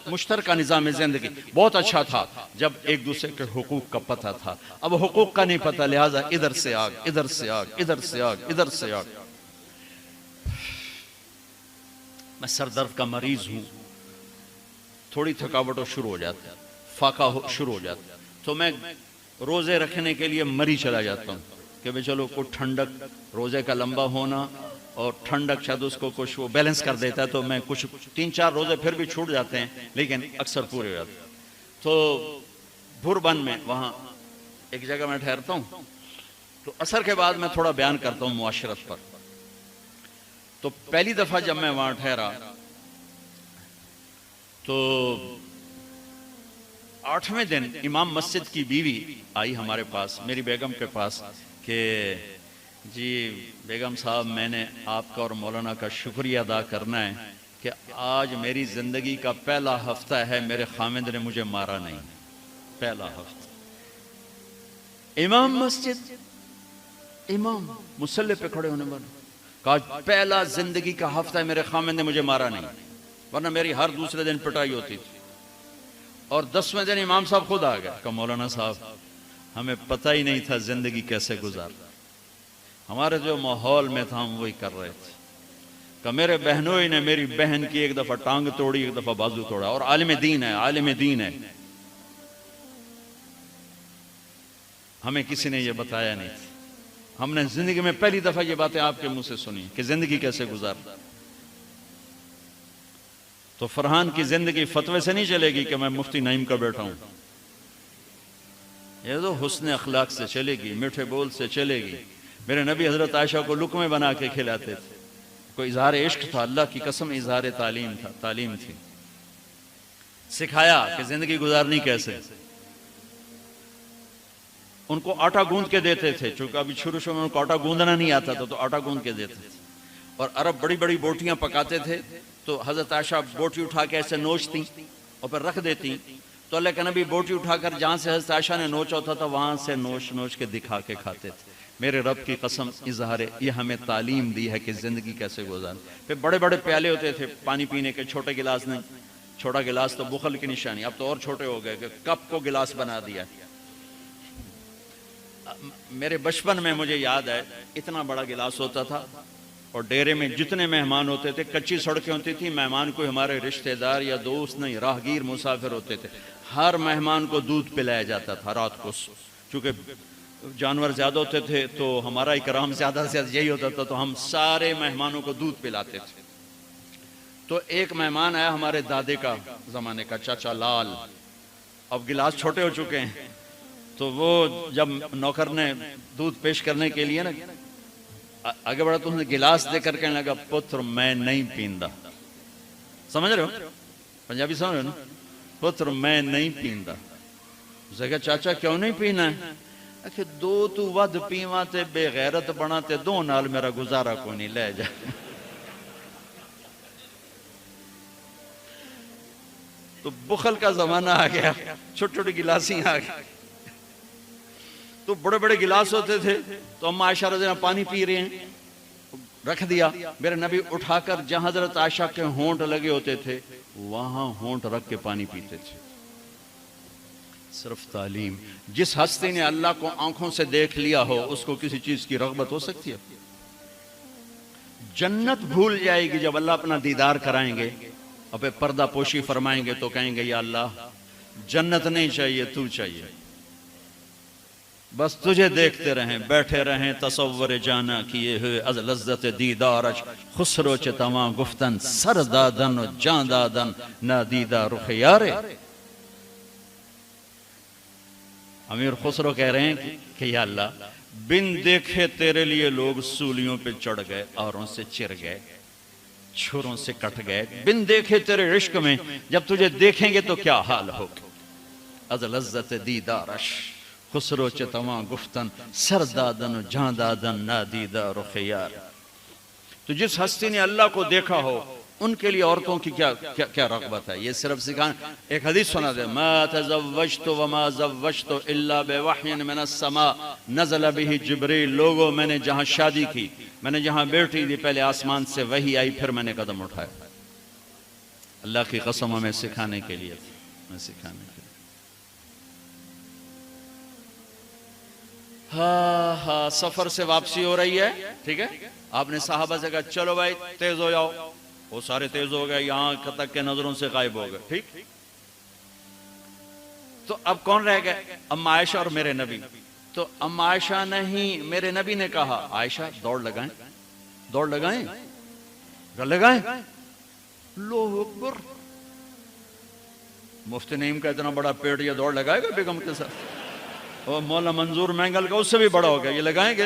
मुश्तरका निज़ाम ज़िंदगी बहुत अच्छा था जब एक दूसरे के हुकूक का पता था। अब हुकूक का नहीं पता, लिहाजा इधर से आग, इधर से आग, इधर से आग, इधर से आग। मैं सरदर्द का मरीज हूं, थोड़ी थकावट शुरू हो जाती है, फाका शुरू हो जाता है, तो मैं रोजे रखने के लिए मरी चला जाता हूँ कि भाई चलो कुछ ठंडक, रोजे का लंबा होना और ठंडक शायद उसको कुछ वो बैलेंस कर देता है। तो मैं कुछ 3-4 रोजे फिर भी छूट जाते हैं लेकिन अक्सर पूरे हो जाते हैं। तो भुरबन में वहाँ एक जगह मैं ठहरता हूँ, तो असर के बाद मैं थोड़ा बयान करता हूँ मुआशरत पर। तो पहली दफा जब मैं वहां ठहरा तो 8वें दिन इमाम मस्जिद की बीवी आई हमारे पास, मेरी बेगम के पास, कि जी बेगम साहब, मैंने आपका और मौलाना का शुक्रिया अदा करना है कि आज मेरी जिंदगी का पहला हफ्ता है मेरे खामिद ने मुझे मारा नहीं। पहला हफ्ता इमाम मस्जिद, इमाम मुसल्ले पे खड़े होने वाले, कहा पहला जिंदगी का हफ्ता है मेरे खामिद ने मुझे मारा नहीं, वरना मेरी हर दूसरे दिन पिटाई होती थी। और 10वें दिन इमाम साहब खुद आ गए, कहा मौलाना साहब हमें पता ही नहीं था जिंदगी कैसे गुजार, हमारे जो माहौल में था हम वही कर रहे थे। कहा मेरे बहनों ने मेरी बहन की एक दफा टांग तोड़ी, एक दफा बाजू तोड़ा, और आलिम दीन है, आलिम दीन है, हमें किसी ने यह बताया नहीं था। हमने जिंदगी में पहली दफा ये बातें आपके मुंह से सुनी कि जिंदगी कैसे गुजारता। तो फरहान की जिंदगी फतवे से नहीं चलेगी कि मैं मुफ्ती नईम का बैठा हूं, ये तो हुस्न अखलाक से चलेगी, मीठे बोल से चलेगी। मेरे नबी हजरत आयशा को लुकमे बना के खिलाते थे, कोई इजहार इश्क था, अल्लाह की कसम इजहार तालीम था, तालीम थी। सिखाया कि जिंदगी गुजारनी कैसे। उनको आटा गूंद के देते थे, चूंकि अभी शुरू में उनको आटा गूंदना नहीं आता था, तो आटा गूंद के देते थे। और अरब बड़ी बड़ी बोटियां पकाते थे, तो हजरत आयशा बोटी उठा के ऐसे नोचती और फिर रख देती। तो अल्लाह के नबी बोटी उठाकर जहां से हजरत आयशा ने नोचा होता था वहां से नोच नोच के दिखा के खाते थे। मेरे रब की कसम इजहार ये हमें तालीम दी है कि जिंदगी कैसे गुजारनी। फिर बड़े बड़े प्याले होते थे पानी पीने के, छोटे गिलास नहीं, छोटा गिलास तो बुखल की निशानी, अब तो और छोटे हो गए कि कप को गिलास बना दिया। मेरे बचपन में मुझे याद है इतना बड़ा गिलास होता था, और डेरे में जितने मेहमान होते थे, कच्ची सड़कें होती थी, मेहमान को हमारे रिश्तेदार या दोस्त नहीं, राहगीर मुसाफिर होते थे, हर मेहमान को दूध पिलाया जाता था रात को। चूंकि जानवर ज्यादा होते थे तो हमारा इकराम ज्यादा से ज्यादा यही होता था, तो हम सारे मेहमानों को दूध पिलाते थे। तो एक मेहमान आया हमारे दादे का जमाने का, चाचा लाल, अब गिलास छोटे हो चुके हैं, तो वो जब नौकर ने दूध पेश करने के लिए ना आगे बढ़ा तो उसने गिलास देकर कहने लगा, पुत्र मैं नहीं पींदा। समझ रहे हो, पंजाबी समझ रहे हो ना, पुत्र मैं नहीं पींदा। उसने कहा चाचा क्यों नहीं पीना है? आखिर दो तू वध पीवा ते बेगैरत बना ते दो नाल मेरा गुजारा को नहीं, ले जा। तो बुखल का जमाना आ गया, छोटे छोटे गिलासी आ गए। तो बड़े बड़े गिलास होते थे, तो अम्मा आयशा रज़ी पानी पी रहे हैं, रख दिया। मेरे नबी उठाकर जहां हजरत आयशा के होंठ लगे होते थे वहां होंठ रख के पानी पीते थे। सिर्फ तालीम। जिस हस्ती ने अल्लाह को आंखों से देख लिया हो उसको किसी चीज की रग़बत हो सकती है? जन्नत भूल जाएगी जब अल्लाह अपना दीदार कराएंगे, अब पर्दा पोशी फरमाएंगे तो कहेंगे या अल्लाह जन्नत नहीं चाहिए, तू चाहिए, बस तुझे देखते रहें, बैठे रहें तसव्वुर जाना किए हुए अज लज्जत दीदार खुसरो च तमा गुफ्तन सर दादन जान दादन ना दीदा रुख यारे। अमीर खुसरो कह रहे हैं कि या अल्लाह बिन देखे तेरे लिए लोग सूलियों पे चढ़ गए, औरों से चिर गए, छुरों से कट गए, बिन देखे तेरे इश्क में जब तुझे देखेंगे तो क्या हाल होगा। अज लज्जत दीदारश खुसरो च तमा गुफ्तन सरदादन जादादन नादीदा रुखयार। तो जिस हस्ती ने अल्लाह को देखा हो उनके लिए औरतों की क्या क्या क्या रग़बत है, ये सिर्फ सिखाना। एक हदीस सुना दे, मा तज़व्वजतु व मा ज़व्वजतु इल्ला बिवहयिन मिनस समा नज़ल बिही जिब्रील। लोगों मैंने जहां शादी की, मैंने जहां बेटी दी, पहले आसमान से वही आई, फिर मैंने कदम उठाया। अल्लाह की कसम हमें सिखाने के लिए थी, हमें सिखाने के लिए। हाँ हाँ, सफर से वापसी हो रही है, ठीक है। आपने साहबा से कहा चलो भाई तेज हो जाओ, वो सारे तेज हो गए, यहाँ तक के नजरों से गायब हो गए, ठीक। तो अब कौन रह गए? अम्मा आयशा और मेरे नबी। तो अम्मा आयशा नहीं, मेरे नबी ने कहा आयशा दौड़ लगाएं, दौड़ लगाएं, लगाएं। अल्लाहू अकबर, मुफ्ती नईम का इतना बड़ा पेड़, ये दौड़ लगाएगा बेगम के साथ? और मौला मंजूर मैंगल का उससे भी बड़ा हो गया, ये लगाएंगे?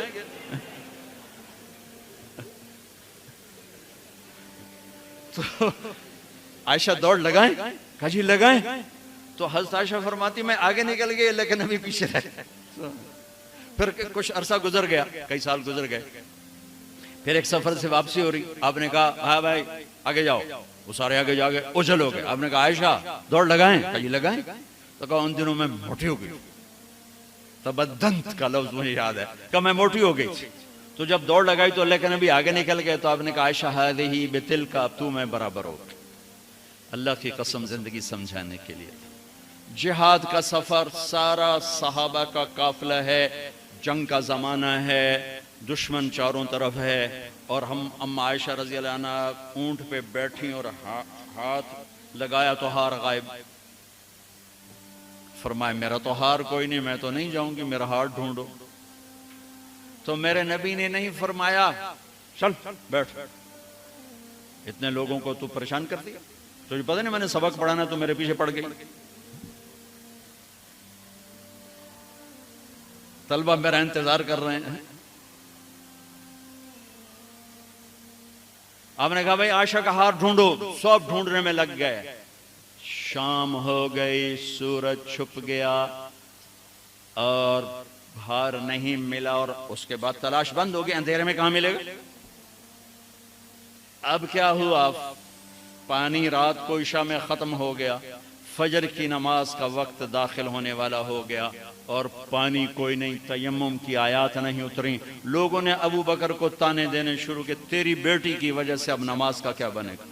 तो आयशा दौड़ लगाएं, कहा जी लगाएं। तो हज़रत आयशा फरमाती मैं आगे निकल गई लेकिन अभी पीछे रह। फिर कुछ अरसा गुजर गया, कई साल गुजर गए, फिर एक सफर से वापसी हो रही, आपने कहा हाँ भाई आगे जाओ, वो सारे आगे जाके उछल हो गए। आपने कहा आयशा दौड़ लगाएं, कहा जी लगाएं। तो कहा उन दिनों में मोटी हो गई, तबद्दंत का लफ्ज मुझे याद है, कहा मैं मोटी हो गई। तो जब दौड़ लगाई तो लेकिन अभी आगे निकल गए, तो आपने कहा आयशा हादिही बितिल का, तू मैं बराबर हो। अल्लाह की कसम जिंदगी समझाने के लिए। जिहाद का सफर, सारा सहाबा का काफिला है, जंग का जमाना है, दुश्मन चारों तरफ है, और हम अम्मा आयशा रजी अल्लाह अन्हा ऊंट पे बैठी और हाथ लगाया तो हार गायब। फरमाए मेरा तो हार कोई नहीं, मैं तो नहीं जाऊंगी, मेरा हार ढूंढो। तो मेरे नबी ने नहीं फरमाया चल बैठ, इतने लोगों को तू परेशान कर दिया, तुझे पता नहीं मैंने सबक पढ़ाना, तो मेरे पीछे पड़ गई। तलबा मेरा इंतजार कर रहे हैं। आपने कहा भाई आयशा का हार ढूंढो, सब ढूंढने में लग गए। शाम हो गई, सूरज छुप गया और हार नहीं मिला, और उसके बाद तलाश बंद हो गई, अंधेरे में कहां मिलेगा। अब क्या हुआ, पानी रात को इशा में खत्म हो गया, फजर की नमाज का वक्त दाखिल होने वाला हो गया, और पानी कोई नहीं, तयम्मुम की आयात नहीं उतरी। लोगों ने अबू बकर को ताने देने शुरू किए, तेरी बेटी की वजह से अब नमाज का क्या बनेगा।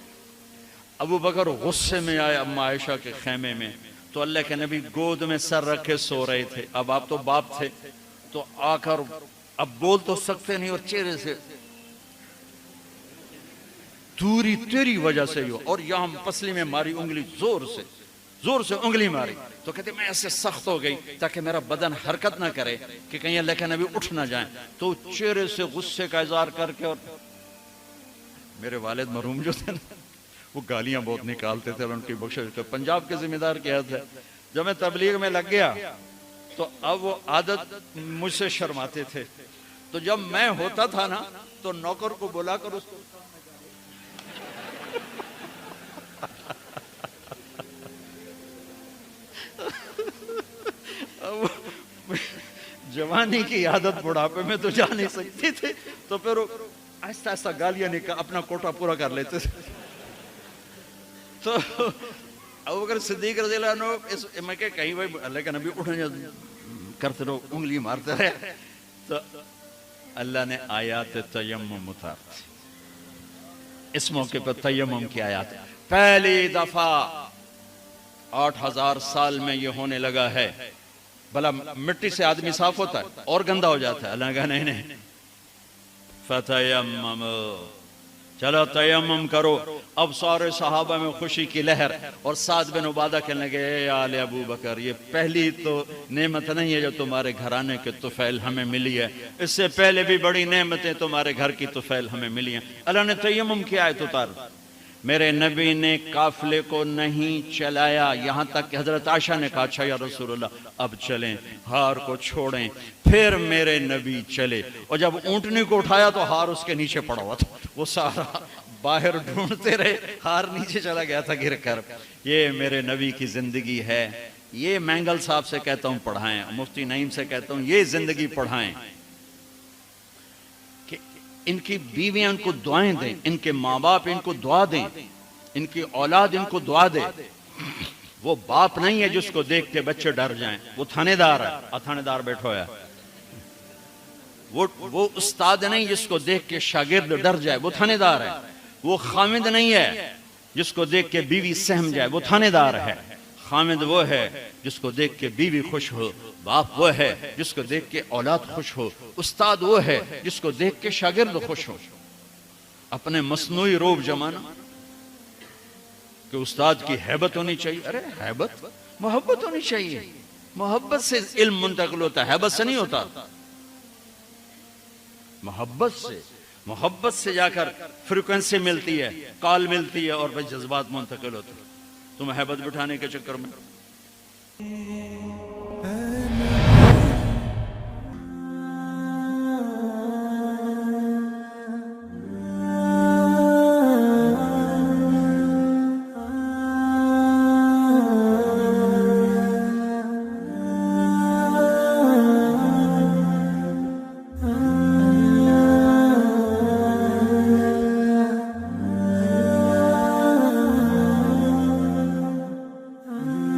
अबू बकर गुस्से में आए अम्मा आयशा के खेमे में, तो अल्लाह के नबी गोद में सर रखे सो रहे थे। अब आप तो बाप थे, तो आकर अब बोल तो सकते नहीं, और चेहरे से दूरी तेरी वजह से ही हो, और यहां पसली में मारी उंगली, जोर से उंगली मारी। तो कहते मैं ऐसे सख्त हो गई ताकि मेरा बदन हरकत ना करे कि कहीं अल्लाह के नबी उठ ना जाए। तो चेहरे से गुस्से का इजहार करके, और मेरे वालिद मरहूम जो थे ना, वो गालियां बहुत निकालते थे, और उनकी बख्शिश को पंजाब के जिम्मेदार किया था। जब मैं तबलीग में लग गया तो अब वो आदत मुझसे शर्माते थे, तो जब मैं होता था ना तो नौकर को बुलाकर उसको जवानी की आदत बुढ़ापे में तो जा नहीं सकती थी, तो फिर आहिस्ता आहिस्ता गालियां निकाल अपना कोटा पूरा कर लेते थे। तो अबू बकर सिद्दीक रज़ियल्लाहु अन्हु मैं के कहीं भाई अल्लाह का नबी उठ करते रहो, उंगली मारते रहे। तो अल्लाह ने आयात तयम्मुम उतार, इस मौके पर तयम्मुम की आयात पहली दफा 8000 साल में ये होने लगा है। भला मिट्टी से आदमी साफ होता है और गंदा हो जाता है? अल्लाह कहा नहीं, फतयम्मम, चलो तयम्मुम करो। अब सारे सहाबा में खुशी की लहर, और साद बिन उबादा कहने लगे आले अबू बकर, ये पहली तो नेमत नहीं है जो तुम्हारे घराने के तुफैल हमें मिली है, इससे पहले भी बड़ी नेमतें तुम्हारे घर की तुफैल हमें मिली हैं। अल्लाह ने तयम्मुम की आयत उतार। मेरे नबी ने काफिले को नहीं चलाया, यहां तक कि हजरत आयशा ने कहा अच्छा या रसूलल्लाह अब चलें, हार को छोड़ें। फिर मेरे नबी चले, और जब ऊंटनी को उठाया तो हार उसके नीचे पड़ा हुआ था, वो सारा बाहर ढूंढते रहे, हार नीचे चला गया था गिर कर। ये मेरे नबी की जिंदगी है, ये मैंगल साहब से कहता हूं पढ़ाएं, मुफ्ती नईम से कहता हूं ये जिंदगी पढ़ाएं, इनकी बीवियां इनको दुआएं दें, इनके माँ बाप इनको दुआ दें, इनकी औलाद इनको दुआ दे। वो बाप नहीं है जिसको देख के बच्चे डर जाएं, वो थानेदार है, थानेदार बैठो है। वो उस्ताद नहीं जिसको देख के शागिर्द डर जाए, वो थानेदार है। वो खामिद नहीं है जिसको देख के बीवी सहम जाए वो थानेदार है। खामिद वो है जिसको देख के बीवी खुश हो। बाप वो है जिसको देख के औलाद खुश हो। उस्ताद वो है जिसको देख के शागिर्द खुश हो। अपने मसनूई रोब जमाना कि उस्ताद की हैबत होनी चाहिए। अरे हैबत, मोहब्बत होनी चाहिए। मोहब्बत से इल्म मुंतकिल होता है, हैबत से नहीं होता। मोहब्बत से जाकर फ्रीक्वेंसी मिलती है, कॉल मिलती है और भाई जज्बात मुंतकिल होते हैं। तुम हैबत बिठाने के चक्कर में